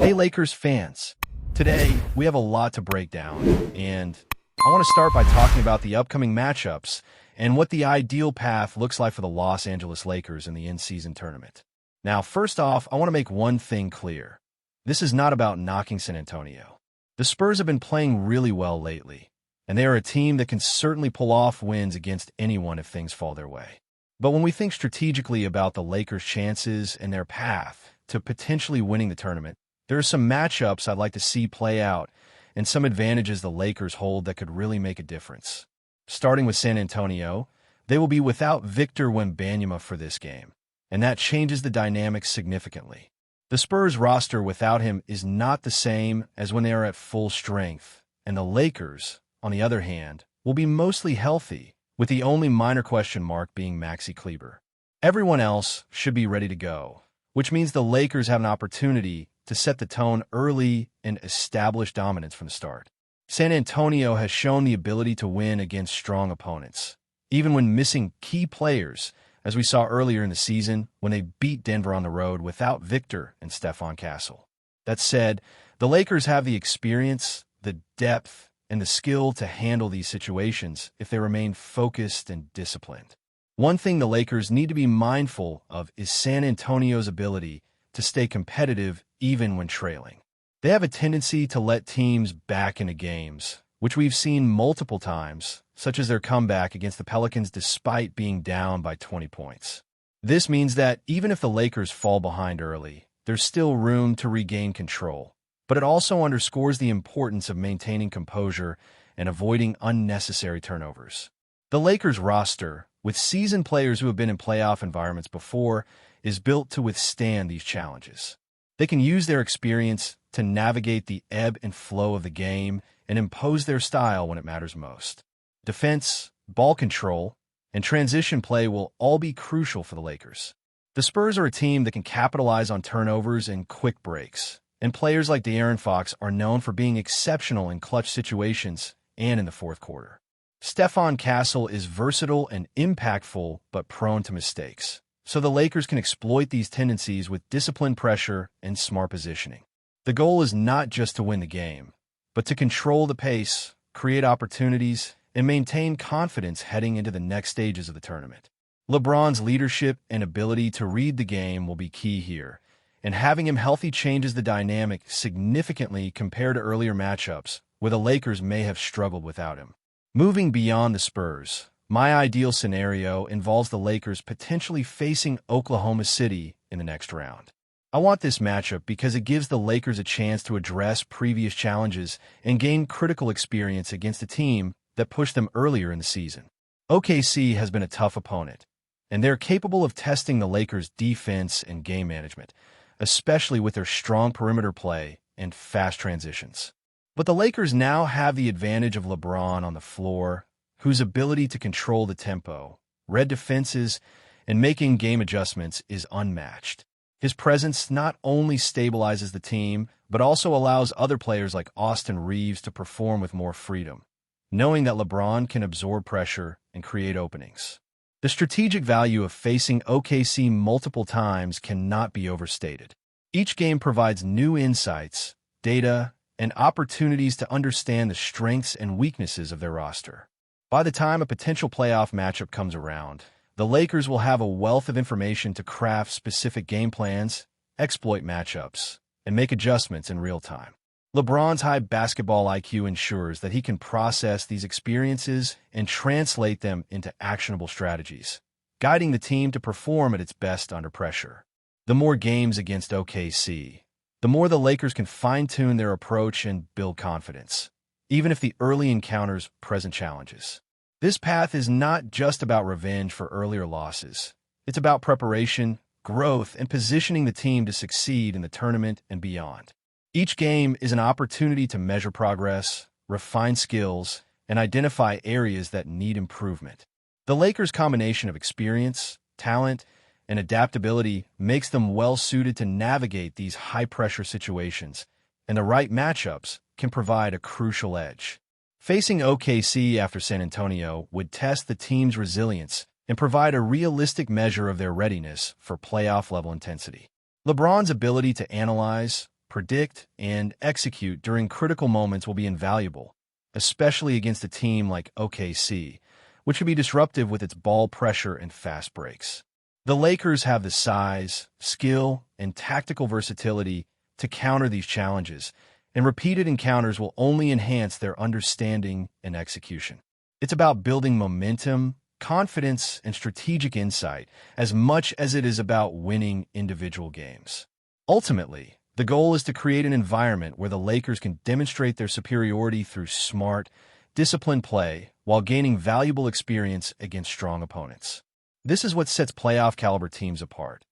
Hey Lakers fans, today we have a lot to break down, and I want to start by talking about the upcoming matchups and what the ideal path looks like for the Los Angeles Lakers in the in-season tournament. Now, first off, I want to make one thing clear. This is not about knocking San Antonio. The Spurs have been playing really well lately, and they are a team that can certainly pull off wins against anyone if things fall their way. But when we think strategically about the Lakers' chances and their path to potentially winning the tournament, there are some matchups I'd like to see play out and some advantages the Lakers hold that could really make a difference. Starting with San Antonio, they will be without Victor Wembanyama for this game, and that changes the dynamics significantly. The Spurs roster without him is not the same as when they are at full strength, and the Lakers, on the other hand, will be mostly healthy, with the only minor question mark being Maxi Kleber. Everyone else should be ready to go, which means the Lakers have an opportunity to set the tone early and establish dominance from the start. San Antonio has shown the ability to win against strong opponents, even when missing key players, as we saw earlier in the season when they beat Denver on the road without Victor and Stephon Castle. That said, the Lakers have the experience, the depth, and the skill to handle these situations if they remain focused and disciplined. One thing the Lakers need to be mindful of is San Antonio's ability to stay competitive even when trailing. They have a tendency to let teams back into games, which we've seen multiple times, such as their comeback against the Pelicans despite being down by 20 points. This means that even if the Lakers fall behind early, there's still room to regain control, but it also underscores the importance of maintaining composure and avoiding unnecessary turnovers. The Lakers roster, with seasoned players who have been in playoff environments before, is built to withstand these challenges. They can use their experience to navigate the ebb and flow of the game and impose their style when it matters most. Defense, ball control, and transition play will all be crucial for the Lakers. The Spurs are a team that can capitalize on turnovers and quick breaks, and players like De'Aaron Fox are known for being exceptional in clutch situations and in the fourth quarter. Stephon Castle is versatile and impactful but prone to mistakes, so the Lakers can exploit these tendencies with disciplined pressure and smart positioning. The goal is not just to win the game, but to control the pace, create opportunities, and maintain confidence heading into the next stages of the tournament. LeBron's leadership and ability to read the game will be key here, and having him healthy changes the dynamic significantly compared to earlier matchups where the Lakers may have struggled without him. Moving beyond the Spurs, my ideal scenario involves the Lakers potentially facing Oklahoma City in the next round. I want this matchup because it gives the Lakers a chance to address previous challenges and gain critical experience against a team that pushed them earlier in the season. OKC has been a tough opponent, and they're capable of testing the Lakers' defense and game management, especially with their strong perimeter play and fast transitions. But the Lakers now have the advantage of LeBron on the floor, whose ability to control the tempo, read defenses, and make in-game adjustments is unmatched. His presence not only stabilizes the team, but also allows other players like Austin Reeves to perform with more freedom, knowing that LeBron can absorb pressure and create openings. The strategic value of facing OKC multiple times cannot be overstated. Each game provides new insights, data, and opportunities to understand the strengths and weaknesses of their roster. By the time a potential playoff matchup comes around, the Lakers will have a wealth of information to craft specific game plans, exploit matchups, and make adjustments in real time. LeBron's high basketball IQ ensures that he can process these experiences and translate them into actionable strategies, guiding the team to perform at its best under pressure. The more games against OKC, the more the Lakers can fine-tune their approach and build confidence, even if the early encounters present challenges. This path is not just about revenge for earlier losses. It's about preparation, growth, and positioning the team to succeed in the tournament and beyond. Each game is an opportunity to measure progress, refine skills, and identify areas that need improvement. The Lakers' combination of experience, talent, and adaptability makes them well-suited to navigate these high-pressure situations, and the right matchups can provide a crucial edge. Facing OKC after San Antonio would test the team's resilience and provide a realistic measure of their readiness for playoff-level intensity. LeBron's ability to analyze, predict, and execute during critical moments will be invaluable, especially against a team like OKC, which can be disruptive with its ball pressure and fast breaks. The Lakers have the size, skill, and tactical versatility to counter these challenges, and repeated encounters will only enhance their understanding and execution. It's about building momentum, confidence, and strategic insight as much as it is about winning individual games. Ultimately, the goal is to create an environment where the Lakers can demonstrate their superiority through smart, disciplined play while gaining valuable experience against strong opponents. This is what sets playoff-caliber teams apart.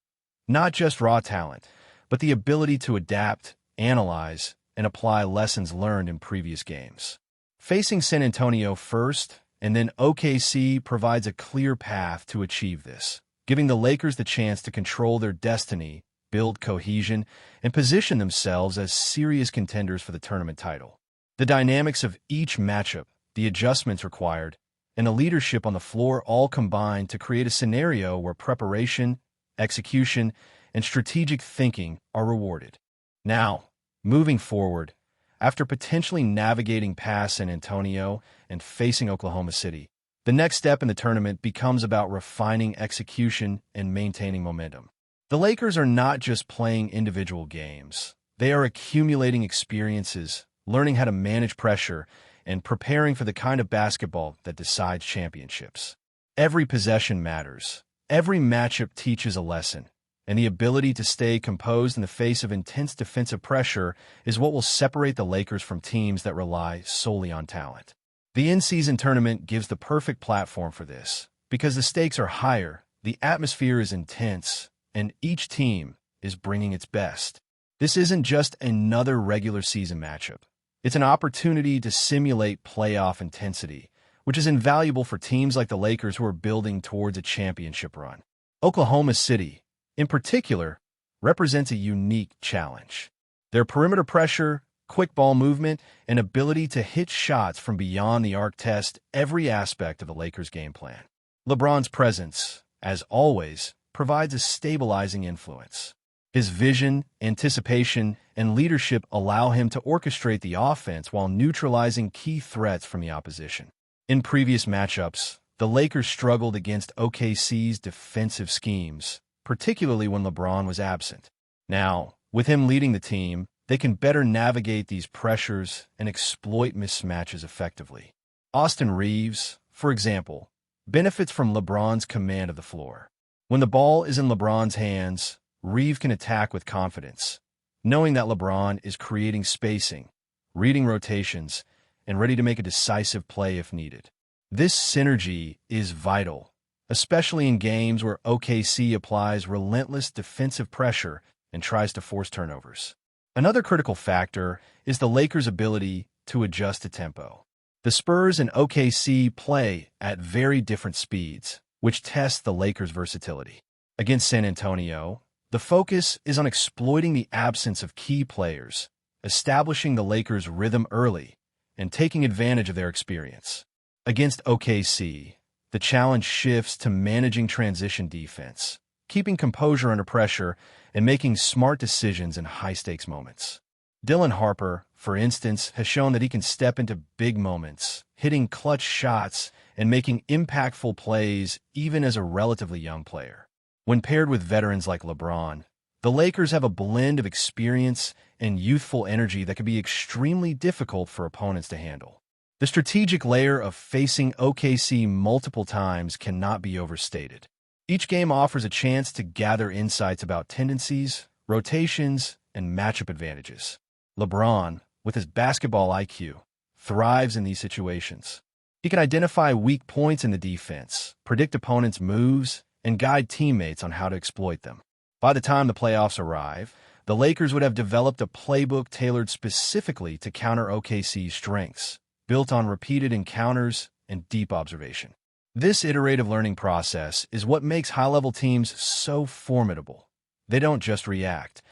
Not just raw talent, but the ability to adapt, analyze, and apply lessons learned in previous games. Facing San Antonio first and then OKC provides a clear path to achieve this, giving the Lakers the chance to control their destiny, build cohesion, and position themselves as serious contenders for the tournament title. The dynamics of each matchup, the adjustments required, and the leadership on the floor all combine to create a scenario where preparation, execution, and strategic thinking are rewarded. Now, moving forward, after potentially navigating past San Antonio and facing Oklahoma City, the next step in the tournament becomes about refining execution and maintaining momentum. The Lakers are not just playing individual games. They are accumulating experiences, learning how to manage pressure, and preparing for the kind of basketball that decides championships. Every possession matters. Every matchup teaches a lesson, and the ability to stay composed in the face of intense defensive pressure is what will separate the Lakers from teams that rely solely on talent. The in-season tournament gives the perfect platform for this, because the stakes are higher, the atmosphere is intense, and each team is bringing its best. This isn't just another regular season matchup. It's an opportunity to simulate playoff intensity, which is invaluable for teams like the Lakers who are building towards a championship run. Oklahoma City, in particular, represents a unique challenge. Their perimeter pressure, quick ball movement, and ability to hit shots from beyond the arc test every aspect of the Lakers' game plan. LeBron's presence, as always, provides a stabilizing influence. His vision, anticipation, and leadership allow him to orchestrate the offense while neutralizing key threats from the opposition. In previous matchups, the Lakers struggled against OKC's defensive schemes, particularly when LeBron was absent. Now, with him leading the team, they can better navigate these pressures and exploit mismatches effectively. Austin Reeves, for example, benefits from LeBron's command of the floor. When the ball is in LeBron's hands, Reeves can attack with confidence, knowing that LeBron is creating spacing, reading rotations, and ready to make a decisive play if needed. This synergy is vital, especially in games where OKC applies relentless defensive pressure and tries to force turnovers. Another critical factor is the Lakers' ability to adjust to tempo. The Spurs and OKC play at very different speeds, which tests the Lakers' versatility. Against San Antonio, the focus is on exploiting the absence of key players, establishing the Lakers' rhythm early, and taking advantage of their experience. Against OKC, the challenge shifts to managing transition defense, keeping composure under pressure, and making smart decisions in high-stakes moments. Dylan Harper, for instance, has shown that he can step into big moments, hitting clutch shots and making impactful plays even as a relatively young player. When paired with veterans like LeBron, the Lakers have a blend of experience and youthful energy that can be extremely difficult for opponents to handle. The strategic layer of facing OKC multiple times cannot be overstated. Each game offers a chance to gather insights about tendencies, rotations, and matchup advantages. LeBron, with his basketball IQ, thrives in these situations. He can identify weak points in the defense, predict opponents' moves, and guide teammates on how to exploit them. By the time the playoffs arrive, the Lakers would have developed a playbook tailored specifically to counter OKC's strengths, built on repeated encounters and deep observation. This iterative learning process is what makes high-level teams so formidable. They don't just react.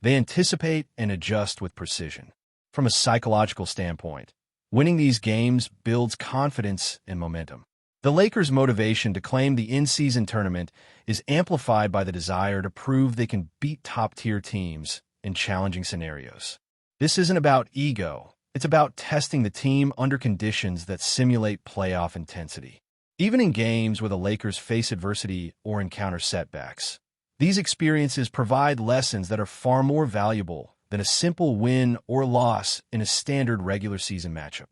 They anticipate and adjust with precision. From a psychological standpoint, winning these games builds confidence and momentum. The Lakers' motivation to claim the in-season tournament is amplified by the desire to prove they can beat top-tier teams in challenging scenarios. This isn't about ego. It's about testing the team under conditions that simulate playoff intensity. Even in games where the Lakers face adversity or encounter setbacks, these experiences provide lessons that are far more valuable than a simple win or loss in a standard regular season matchup.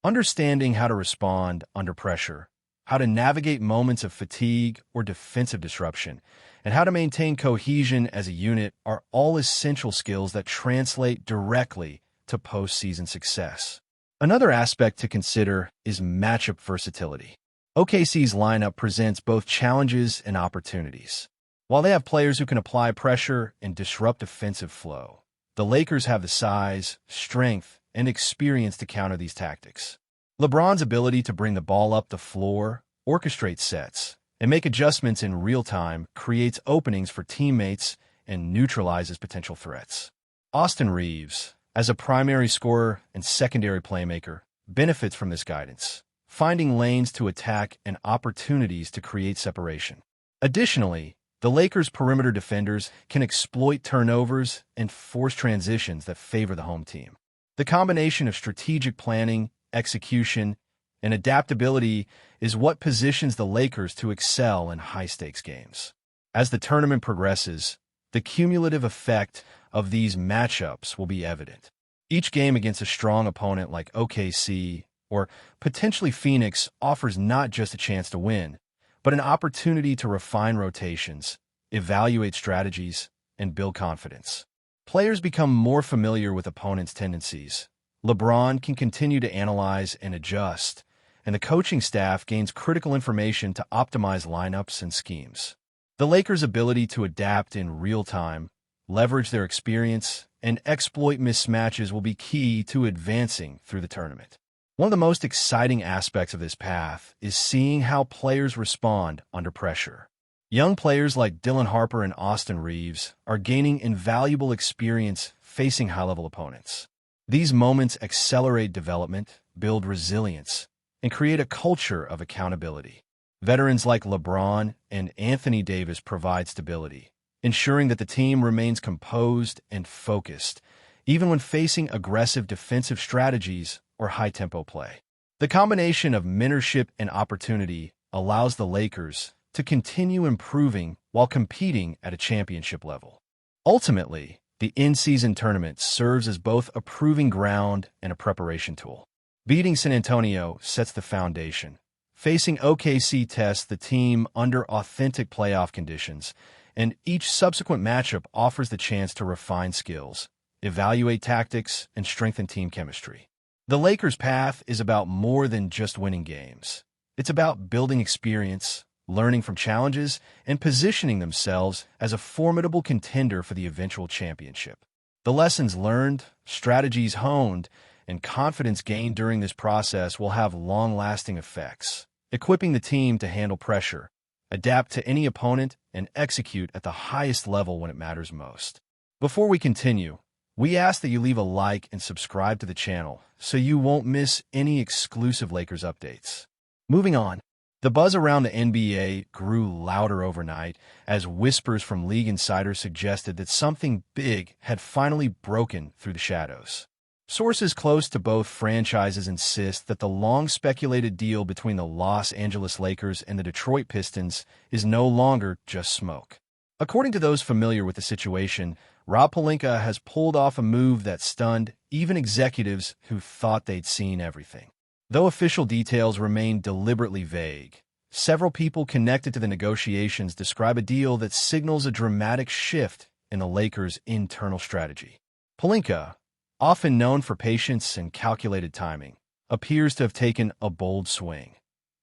Understanding how to respond under pressure, how to navigate moments of fatigue or defensive disruption, and how to maintain cohesion as a unit are all essential skills that translate directly to postseason success. Another aspect to consider is matchup versatility. OKC's lineup presents both challenges and opportunities. While they have players who can apply pressure and disrupt offensive flow, the Lakers have the size, strength, and experience to counter these tactics. LeBron's ability to bring the ball up the floor, orchestrate sets, and make adjustments in real time creates openings for teammates and neutralizes potential threats. Austin Reaves, as a primary scorer and secondary playmaker, benefits from this guidance, finding lanes to attack and opportunities to create separation. Additionally, the Lakers' perimeter defenders can exploit turnovers and force transitions that favor the home team. The combination of strategic planning, execution, and adaptability is what positions the Lakers to excel in high-stakes games. As the tournament progresses, the cumulative effect of these matchups will be evident. Each game against a strong opponent like OKC or potentially Phoenix offers not just a chance to win, but an opportunity to refine rotations, evaluate strategies, and build confidence. Players become more familiar with opponents' tendencies. LeBron can continue to analyze and adjust, and the coaching staff gains critical information to optimize lineups and schemes. The Lakers' ability to adapt in real time, leverage their experience, and exploit mismatches will be key to advancing through the tournament. One of the most exciting aspects of this path is seeing how players respond under pressure. Young players like Dylan Harper and Austin Reaves are gaining invaluable experience facing high-level opponents. These moments accelerate development, build resilience, and create a culture of accountability. Veterans like LeBron and Anthony Davis provide stability, ensuring that the team remains composed and focused, even when facing aggressive defensive strategies or high-tempo play. The combination of mentorship and opportunity allows the Lakers to continue improving while competing at a championship level. Ultimately, the in-season tournament serves as both a proving ground and a preparation tool. Beating San Antonio sets the foundation. Facing OKC tests the team under authentic playoff conditions, and each subsequent matchup offers the chance to refine skills, evaluate tactics, and strengthen team chemistry. The Lakers' path is about more than just winning games. It's about building experience, learning from challenges, and positioning themselves as a formidable contender for the eventual championship. The lessons learned, strategies honed, and confidence gained during this process will have long-lasting effects, equipping the team to handle pressure, adapt to any opponent, and execute at the highest level when it matters most. Before we continue, we ask that you leave a like and subscribe to the channel so you won't miss any exclusive Lakers updates. Moving on. The buzz around the NBA grew louder overnight as whispers from league insiders suggested that something big had finally broken through the shadows. Sources close to both franchises insist that the long-speculated deal between the Los Angeles Lakers and the Detroit Pistons is no longer just smoke. According to those familiar with the situation, Rob Pelinka has pulled off a move that stunned even executives who thought they'd seen everything. Though official details remain deliberately vague, several people connected to the negotiations describe a deal that signals a dramatic shift in the Lakers' internal strategy. Pelinka, often known for patience and calculated timing, appears to have taken a bold swing,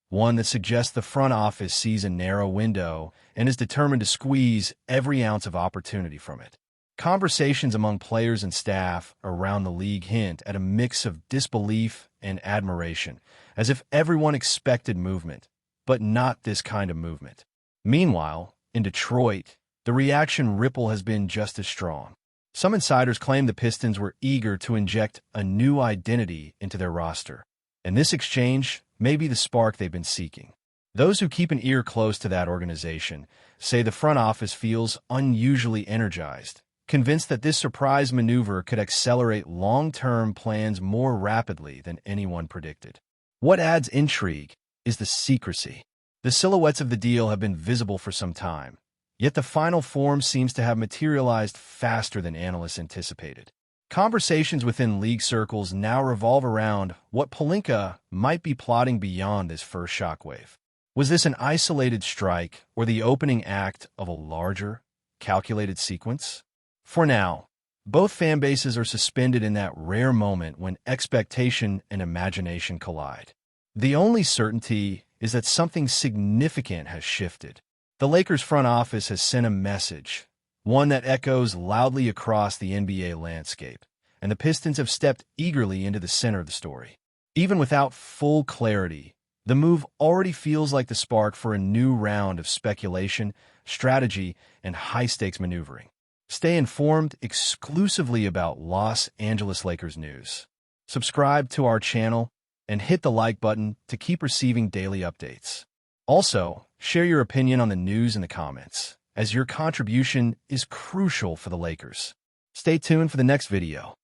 one that suggests the front office sees a narrow window and is determined to squeeze every ounce of opportunity from it. Conversations among players and staff around the league hint at a mix of disbelief and admiration, as if everyone expected movement, but not this kind of movement. Meanwhile, in Detroit, the reaction ripple has been just as strong. Some insiders claim the Pistons were eager to inject a new identity into their roster, and this exchange may be the spark they've been seeking. Those who keep an ear close to that organization say the front office feels unusually energized, convinced that this surprise maneuver could accelerate long-term plans more rapidly than anyone predicted. What adds intrigue is the secrecy. The silhouettes of the deal have been visible for some time, yet the final form seems to have materialized faster than analysts anticipated. Conversations within league circles now revolve around what PELINKA might be plotting beyond this first shockwave. Was this an isolated strike or the opening act of a larger, calculated sequence? For now, both fan bases are suspended in that rare moment when expectation and imagination collide. The only certainty is that something significant has shifted. The Lakers front office has sent a message, one that echoes loudly across the NBA landscape, and the Pistons have stepped eagerly into the center of the story. Even without full clarity, the move already feels like the spark for a new round of speculation, strategy, and high-stakes maneuvering. Stay informed exclusively about Los Angeles Lakers news. Subscribe to our channel and hit the like button to keep receiving daily updates. Also, share your opinion on the news in the comments, as your contribution is crucial for the Lakers. Stay tuned for the next video.